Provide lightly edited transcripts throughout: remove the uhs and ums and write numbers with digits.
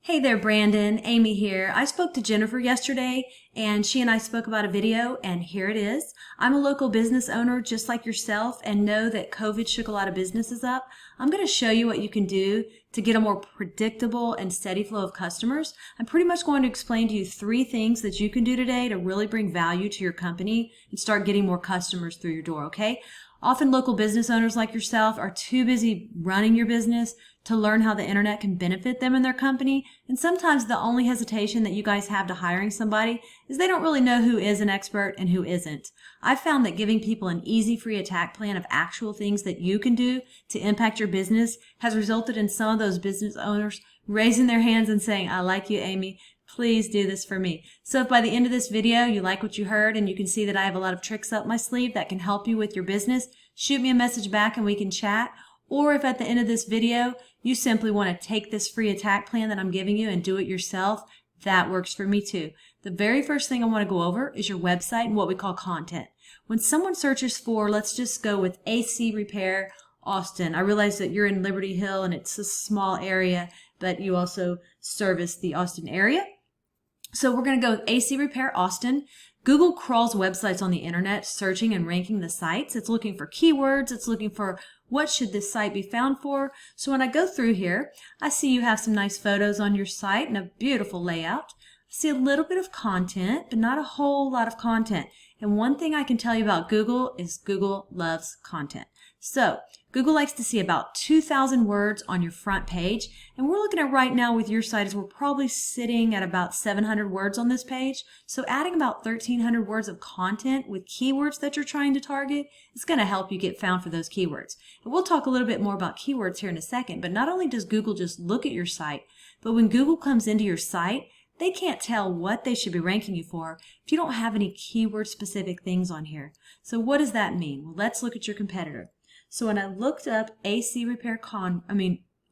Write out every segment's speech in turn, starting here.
Hey there, Brandon. Amy here. I spoke to Jennifer yesterday and she and I spoke about a video, and here it is. I'm a local business owner just like yourself and know that COVID shook a lot of businesses up. I'm going to show you what you can do to get a more predictable and steady flow of customers. I'm pretty much going to explain to you 3 things that you can do today to really bring value to your company and start getting more customers through your door, okay? Often local business owners like yourself are too busy running your business to learn how the internet can benefit them and their company. And sometimes the only hesitation that you guys have to hiring somebody is they don't really know who is an expert and who isn't. I've found that giving people an easy free attack plan of actual things that you can do to impact your business has resulted in some of those business owners raising their hands and saying, I like you, Amy. Please do this for me. So if by the end of this video you like what you heard and you can see that I have a lot of tricks up my sleeve that can help you with your business, shoot me a message back and we can chat. Or if at the end of this video you simply want to take this free attack plan that I'm giving you and do it yourself, that works for me too. The very first thing I want to go over is your website and what we call content. When someone searches for, let's just go with AC Repair Austin. I realize that you're in Liberty Hill and it's a small area, but you also service the Austin area. So we're going to go with AC Repair Austin. Google crawls websites on the internet, searching and ranking the sites. It's looking for keywords. It's looking for what should this site be found for. So when I go through here, I see you have some nice photos on your site and a beautiful layout. I see a little bit of content, but not a whole lot of content. And one thing I can tell you about Google is Google loves content. So Google likes to see about 2,000 words on your front page. And we're looking at right now with your site is we're probably sitting at about 700 words on this page. So adding about 1,300 words of content with keywords that you're trying to target is going to help you get found for those keywords. And we'll talk a little bit more about keywords here in a second. But not only does Google just look at your site, but when Google comes into your site, they can't tell what they should be ranking you for if you don't have any keyword specific things on here. So what does that mean? Well, let's look at your competitor. So when I looked up AC Repair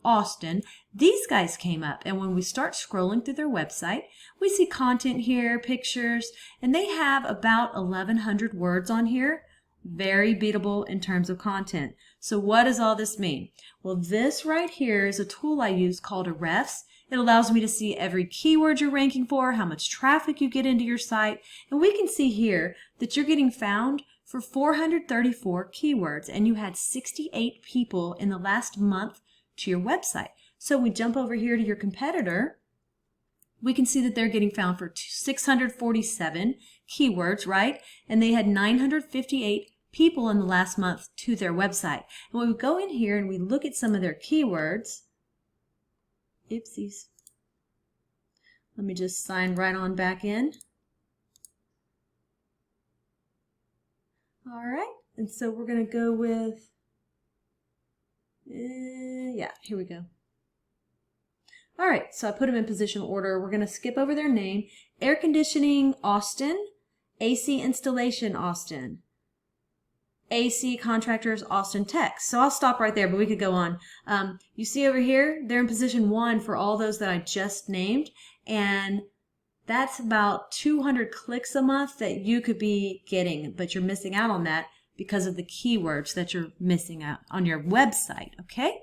Austin, these guys came up. And when we start scrolling through their website, we see content here, pictures, and they have about 1,100 words on here. Very beatable in terms of content. So what does all this mean? Well, this right here is a tool I use called Ahrefs. It allows me to see every keyword you're ranking for, how much traffic you get into your site, and we can see here that you're getting found for 434 keywords, and you had 68 people in the last month to your website. So we jump over here to your competitor, we can see that they're getting found for 647 keywords, right? And they had 958 people in the last month to their website. And when we go in here and we look at some of their keywords, oopsies. Let me just sign right on back in. All right, and so we're going to go with, yeah, here we go. All right, so I put them in positional order. We're going to skip over their name. Air Conditioning Austin, AC Installation Austin, AC Contractors Austin Tex. So I'll stop right there, but we could go on. You see over here, they're in position 1 for all those that I just named, and that's about 200 clicks a month that you could be getting, but you're missing out on that because of the keywords that you're missing out on your website, okay?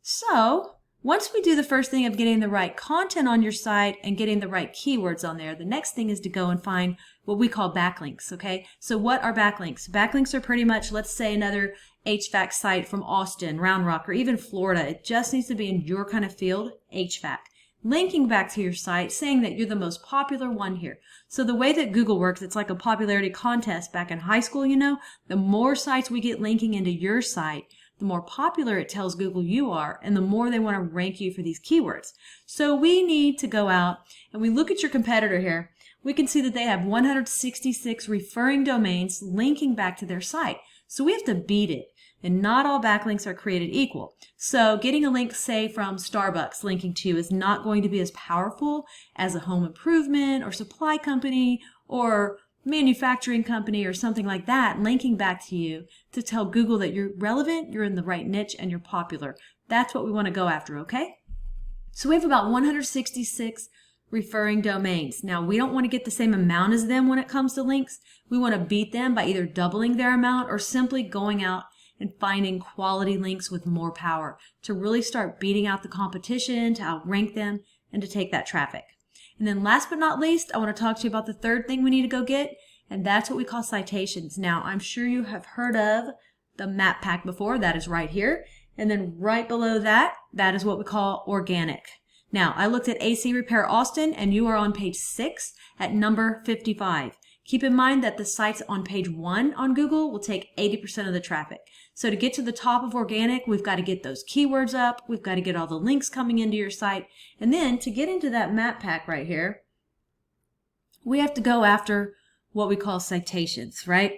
So once we do the first thing of getting the right content on your site and getting the right keywords on there, the next thing is to go and find what we call backlinks, okay? So what are backlinks? Backlinks are pretty much, let's say, another HVAC site from Austin, Round Rock, or even Florida. It just needs to be in your kind of field, HVAC. Linking back to your site, saying that you're the most popular one here. So the way that Google works, it's like a popularity contest back in high school, you know. The more sites we get linking into your site, the more popular it tells Google you are, and the more they want to rank you for these keywords. So we need to go out and we look at your competitor here. We can see that they have 166 referring domains linking back to their site. So we have to beat it. And not all backlinks are created equal. So getting a link, say, from Starbucks linking to you is not going to be as powerful as a home improvement or supply company or manufacturing company or something like that linking back to you to tell Google that you're relevant, you're in the right niche, and you're popular. That's what we want to go after, okay? So we have about 166 referring domains. Now, we don't want to get the same amount as them when it comes to links. We want to beat them by either doubling their amount or simply going out and finding quality links with more power to really start beating out the competition, to outrank them, and to take that traffic. And then last but not least, I want to talk to you about the third thing we need to go get, and that's what we call citations. Now, I'm sure you have heard of the map pack before. That is right here. And then right below that, that is what we call organic. Now, I looked at AC Repair Austin, and you are on page 6 at number 55. Keep in mind that the sites on page 1 on Google will take 80% of the traffic. So to get to the top of organic, we've got to get those keywords up. We've got to get all the links coming into your site. And then to get into that map pack right here, we have to go after what we call citations, right?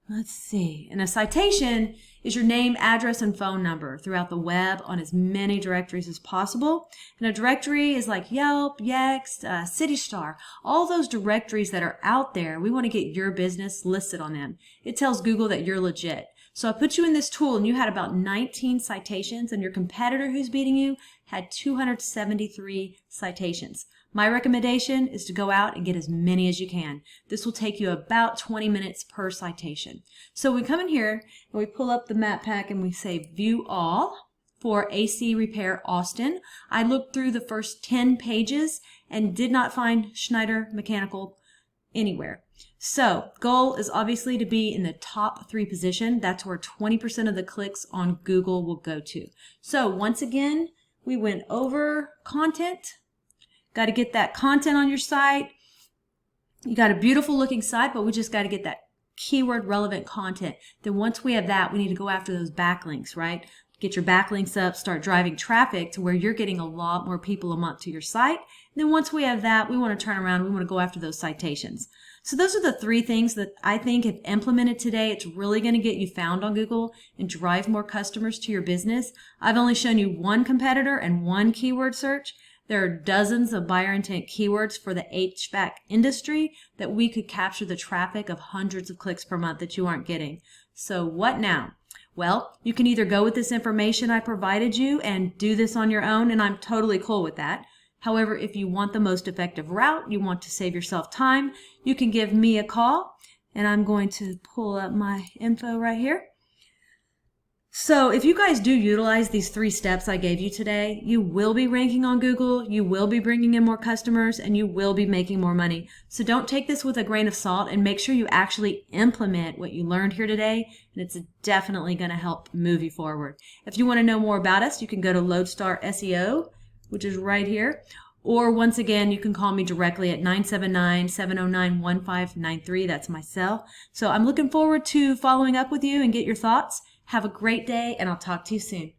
Let's see. And a citation is your name, address, and phone number throughout the web on as many directories as possible. And a directory is like Yelp, Yext, CityStar, all those directories that are out there. We want to get your business listed on them. It tells Google that you're legit. So I put you in this tool and you had about 19 citations, and your competitor who's beating you had 273 citations. My recommendation is to go out and get as many as you can. This will take you about 20 minutes per citation. So we come in here and we pull up the map pack and we say View All for AC Repair Austin. I looked through the first 10 pages and did not find Schneider Mechanical anywhere. So goal is obviously to be in the top 3 position. That's where 20% of the clicks on Google will go to. So once again, we went over content. Got to get that content on your site. You got a beautiful looking site, but we just got to get that keyword relevant content. Then once we have that, we need to go after those backlinks, right? Get your backlinks up, start driving traffic to where you're getting a lot more people a month to your site. And then once we have that, we want to turn around, we want to go after those citations. So those are the 3 things that I think if implemented today, it's really going to get you found on Google and drive more customers to your business. I've only shown you 1 competitor and 1 keyword search. There are dozens of buyer intent keywords for the HVAC industry that we could capture the traffic of hundreds of clicks per month that you aren't getting. So what now? Well, you can either go with this information I provided you and do this on your own, and I'm totally cool with that. However, if you want the most effective route, you want to save yourself time, you can give me a call, and I'm going to pull up my info right here. So if you guys do utilize these 3 steps I gave you today, you will be ranking on Google, you will be bringing in more customers, and you will be making more money. So don't take this with a grain of salt, and make sure you actually implement what you learned here today, and it's definitely going to help move you forward. If you want to know more about us, you can go to Lodestar SEO, which is right here. Or once again, you can call me directly at 979-709-1593. That's my cell. So I'm looking forward to following up with you and get your thoughts. Have a great day, and I'll talk to you soon.